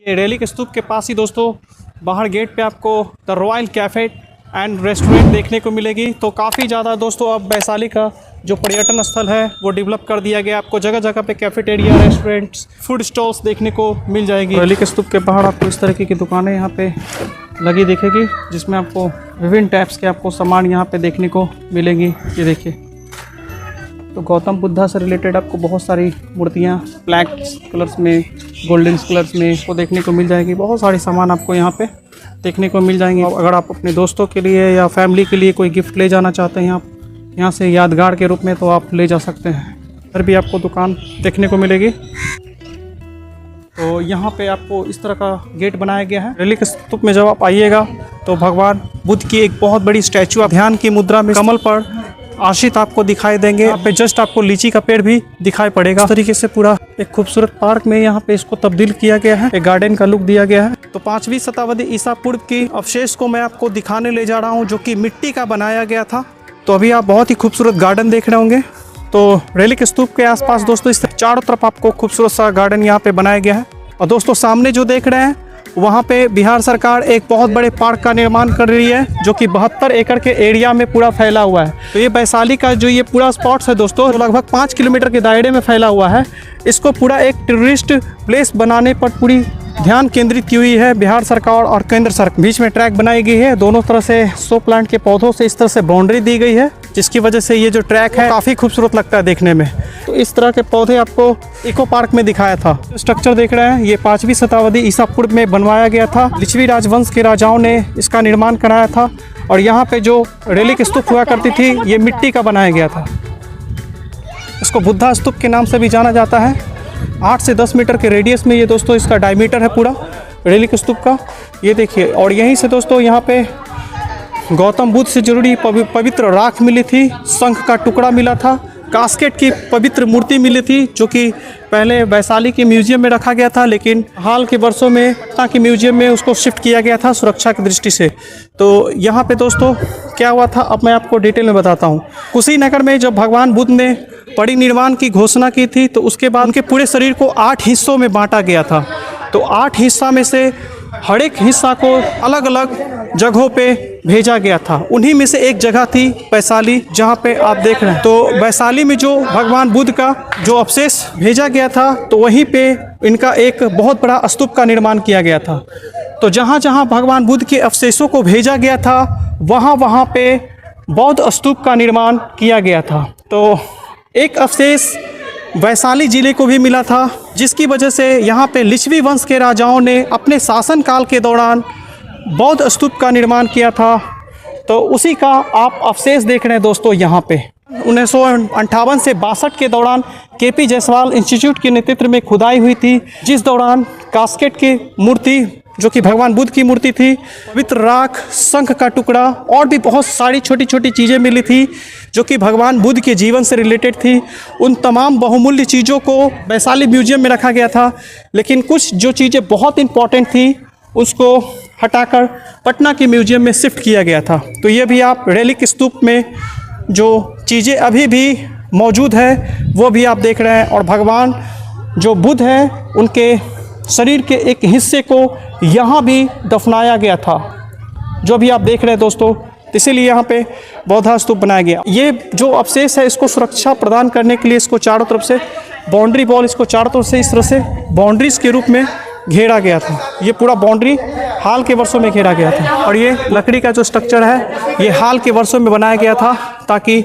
ये रेलिक स्तूप के पास ही दोस्तों बाहर गेट पे आपको the royal cafe and restaurant देखने को मिलेगी। तो काफ़ी ज़्यादा दोस्तों अब वैशाली का जो पर्यटन स्थल है वो डेवलप कर दिया गया। आपको जगह जगह पे कैफेटेरिया, रेस्टोरेंट्स, फूड स्टॉल्स देखने को मिल जाएगी। रेलिक स्तूप के बाहर आपको इस तरीके की दुकानें यहाँ पे लगी दिखेगी, जिसमें आपको विभिन्न टाइप्स के आपको सामान यहाँ पे देखने को मिलेंगी। ये देखिए, तो गौतम बुद्धा से रिलेटेड आपको बहुत सारी मूर्तियाँ ब्लैक कलर्स में, गोल्डन कलर्स में वो देखने को मिल जाएगी। बहुत सारे सामान आपको यहाँ पे देखने को मिल जाएंगे। अगर आप अपने दोस्तों के लिए या फैमिली के लिए कोई गिफ्ट ले जाना चाहते हैं आप यहाँ से यादगार के रूप में, तो आप ले जा सकते हैं। इधर भी आपको दुकान देखने को मिलेगी। तो यहाँ पे आपको इस तरह का गेट बनाया गया है। रेलिक स्तूप में जब आप आइएगा तो भगवान बुद्ध की एक बहुत बड़ी स्टैचू आप ध्यान की मुद्रा में कमल पर आशित आपको दिखाई देंगे। यहाँ पे जस्ट आपको लीची का पेड़ भी दिखाई पड़ेगा। इस तरीके से पूरा एक खूबसूरत पार्क में यहाँ पे इसको तब्दील किया गया है, एक गार्डन का लुक दिया गया है। तो 5वीं शताब्दी ईसा पूर्व की अवशेष को मैं आपको दिखाने ले जा रहा हूँ, जो कि मिट्टी का बनाया गया था। तो अभी आप बहुत ही खूबसूरत गार्डन देख रहे होंगे। तो रेलिक स्तूप के आसपास दोस्तों इस चारों तरफ आपको खूबसूरत सा गार्डन यहाँ पे बनाया गया है। और दोस्तों सामने जो देख रहे हैं वहाँ पे बिहार सरकार एक बहुत बड़े पार्क का निर्माण कर रही है, जो कि 72 एकड़ के एरिया में पूरा फैला हुआ है। तो ये वैशाली का जो ये पूरा स्पॉट्स है दोस्तों, लगभग 5 किलोमीटर के दायरे में फैला हुआ है। इसको पूरा एक टूरिस्ट प्लेस बनाने पर पूरी ध्यान केंद्रित की हुई है बिहार सरकार और केंद्र सरकार। बीच में ट्रैक बनाई गई है, दोनों तरह से शो प्लांट के पौधों से इस तरह से बाउंड्री दी गई है, जिसकी वजह से ये जो ट्रैक है काफ़ी खूबसूरत लगता है देखने में। तो इस तरह के पौधे आपको इको पार्क में दिखाया था। स्ट्रक्चर देख रहे हैं, ये 5वीं शताब्दी ईसा पूर्व में बनवाया गया था। लिच्छवी राजवंश के राजाओं ने इसका निर्माण कराया था। और यहाँ पे जो रेलिक स्तूप हुआ करती थी ये मिट्टी का बनाया गया था। इसको बुद्धा स्तूप के नाम से भी जाना जाता है। 8 से 10 मीटर के रेडियस में ये दोस्तों इसका डायमीटर है पूरा रेलिक स्तूप का। ये देखिए, और यहीं से दोस्तों यहाँ पे गौतम बुद्ध से जुड़ी पवित्र राख मिली थी, शंख का टुकड़ा मिला था, कास्केट की पवित्र मूर्ति मिली थी, जो कि पहले वैशाली के म्यूजियम में रखा गया था, लेकिन हाल के वर्षों में पटना के म्यूजियम में उसको शिफ्ट किया गया था सुरक्षा की दृष्टि से। तो यहाँ पे दोस्तों क्या हुआ था अब मैं आपको डिटेल में बताता हूँ। कुशीनगर में जब भगवान बुद्ध ने परिनिर्वाण की घोषणा की थी, तो उसके बाद उनके पूरे शरीर को 8 हिस्सों में बांटा गया था। तो 8 हिस्सा में से हर एक हिस्सा को अलग अलग जगहों पे भेजा गया था। उन्हीं में से एक जगह थी वैशाली, जहाँ पे आप देख रहे हैं। तो वैशाली में जो भगवान बुद्ध का जो अवशेष भेजा गया था, तो वहीं पे इनका एक बहुत बड़ा स्तूप का निर्माण किया गया था। तो जहाँ जहाँ भगवान बुद्ध के अवशेषों को भेजा गया था, वहाँ वहाँ पे बौद्ध स्तूप का निर्माण किया गया था। तो एक अवशेष वैशाली जिले को भी मिला था, जिसकी वजह से यहाँ पे लिच्छवी वंश के राजाओं ने अपने शासनकाल के दौरान बौद्ध स्तूप का निर्माण किया था। तो उसी का आप अवशेष देख रहे हैं दोस्तों यहाँ पे। 1958 से 62 के दौरान केपी जायसवाल इंस्टीट्यूट के नेतृत्व में खुदाई हुई थी, जिस दौरान कास्केट की मूर्ति, जो कि भगवान बुद्ध की मूर्ति थी, पवित्र राख, शंख का टुकड़ा और भी बहुत सारी छोटी छोटी चीज़ें मिली थी, जो कि भगवान बुद्ध के जीवन से रिलेटेड थी। उन तमाम बहुमूल्य चीज़ों को वैशाली म्यूजियम में रखा गया था, लेकिन कुछ जो चीज़ें बहुत इंपॉर्टेंट थी उसको हटाकर पटना के म्यूजियम में शिफ्ट किया गया था। तो ये भी आप रेलिक स्तूप में जो चीज़ें अभी भी मौजूद है वो भी आप देख रहे हैं। और भगवान जो बुद्ध हैं उनके शरीर के एक हिस्से को यहाँ भी दफनाया गया था, जो भी आप देख रहे हैं दोस्तों। इसीलिए यहाँ पे बौद्ध स्तूप बनाया गया। ये जो अवशेष है इसको सुरक्षा प्रदान करने के लिए इसको चारों तरफ से बाउंड्री वॉल, इसको चारों तरफ से इस तरह से बाउंड्रीज के रूप में घेरा गया था। ये पूरा बाउंड्री हाल के वर्षों में घेरा गया था। और ये लकड़ी का जो स्ट्रक्चर है ये हाल के वर्षों में बनाया गया था, ताकि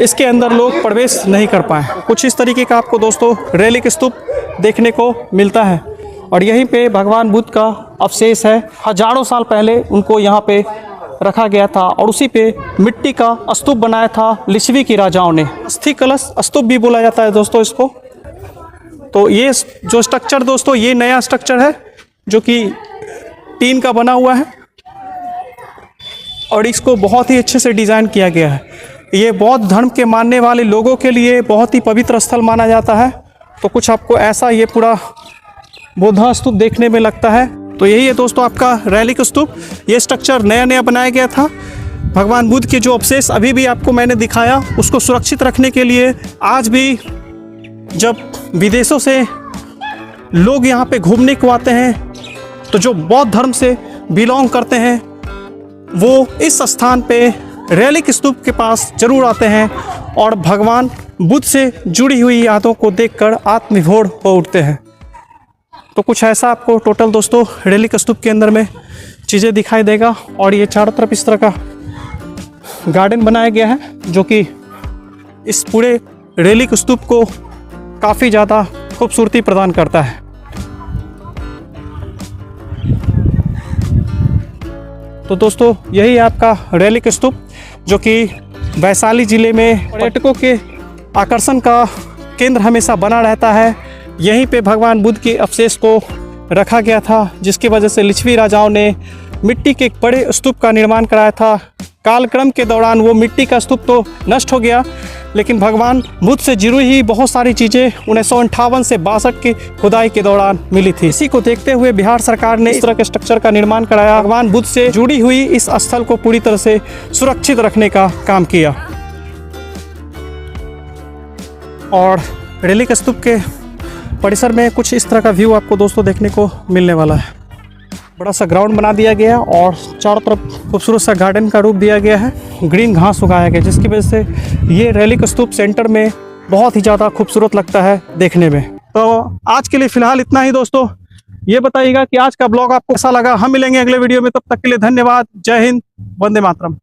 इसके अंदर लोग प्रवेश नहीं कर पाएँ। कुछ इस तरीके का आपको दोस्तों रेलिक स्तूप देखने को मिलता है। और यहीं पे भगवान बुद्ध का अवशेष है। हजारों साल पहले उनको यहाँ पे रखा गया था और उसी पे मिट्टी का स्तूप बनाया था लिच्छवी की राजाओं ने। अस्थि कलश स्तूप भी बोला जाता है दोस्तों इसको। तो ये जो स्ट्रक्चर दोस्तों, ये नया स्ट्रक्चर है जो कि टीन का बना हुआ है और इसको बहुत ही अच्छे से डिज़ाइन किया गया है। ये बौद्ध धर्म के मानने वाले लोगों के लिए बहुत ही पवित्र स्थल माना जाता है। तो कुछ आपको ऐसा ये पूरा बुद्धा स्तूप देखने में लगता है। तो यही है दोस्तों आपका रेलिक स्तूप। ये स्ट्रक्चर नया नया बनाया गया था। भगवान बुद्ध के जो अवशेष अभी भी आपको मैंने दिखाया, उसको सुरक्षित रखने के लिए आज भी जब विदेशों से लोग यहाँ पे घूमने को आते हैं तो जो बौद्ध धर्म से बिलोंग करते हैं वो इस स्थान पे रेलिक स्तूप के पास जरूर आते हैं और भगवान बुद्ध से जुड़ी हुई यादों को देखकर आत्मविभोर हो उठते हैं। तो कुछ ऐसा आपको टोटल दोस्तों रेलिक स्तूप के अंदर में चीज़ें दिखाई देगा। और ये चारों तरफ इस तरह का गार्डन बनाया गया है जो कि इस पूरे रेलिक स्तूप को काफ़ी ज़्यादा खूबसूरती प्रदान करता है। तो दोस्तों यही आपका रेलिक स्तूप जो कि वैशाली ज़िले में पर्यटकों के आकर्षण का केंद्र हमेशा बना रहता है। यहीं पे भगवान बुद्ध के अवशेष को रखा गया था, जिसकी वजह से लिच्छवी राजाओं ने मिट्टी के एक बड़े स्तूप का निर्माण कराया था। कालक्रम के दौरान वो मिट्टी का स्तूप तो नष्ट हो गया, लेकिन भगवान बुद्ध से जुड़ी ही बहुत सारी चीज़ें 1958 से 62 की खुदाई के दौरान मिली थी। इसी को देखते हुए बिहार सरकार ने इस तरह के स्ट्रक्चर का निर्माण कराया। भगवान बुद्ध से जुड़ी हुई इस स्थल को पूरी तरह से सुरक्षित रखने का काम किया। और रेलिक स्तूप के परिसर में कुछ इस तरह का व्यू आपको दोस्तों देखने को मिलने वाला है। बड़ा सा ग्राउंड बना दिया गया और चारों तरफ खूबसूरत सा गार्डन का रूप दिया गया है, ग्रीन घास उगाया गया, जिसकी वजह से ये रेलिक स्तूप सेंटर में बहुत ही ज़्यादा खूबसूरत लगता है देखने में। तो आज के लिए फ़िलहाल इतना ही दोस्तों। ये बताइएगा कि आज का ब्लॉग आपको कैसा लगा। हम मिलेंगे अगले वीडियो में, तब तक के लिए धन्यवाद। जय हिंद, वंदे मातरम।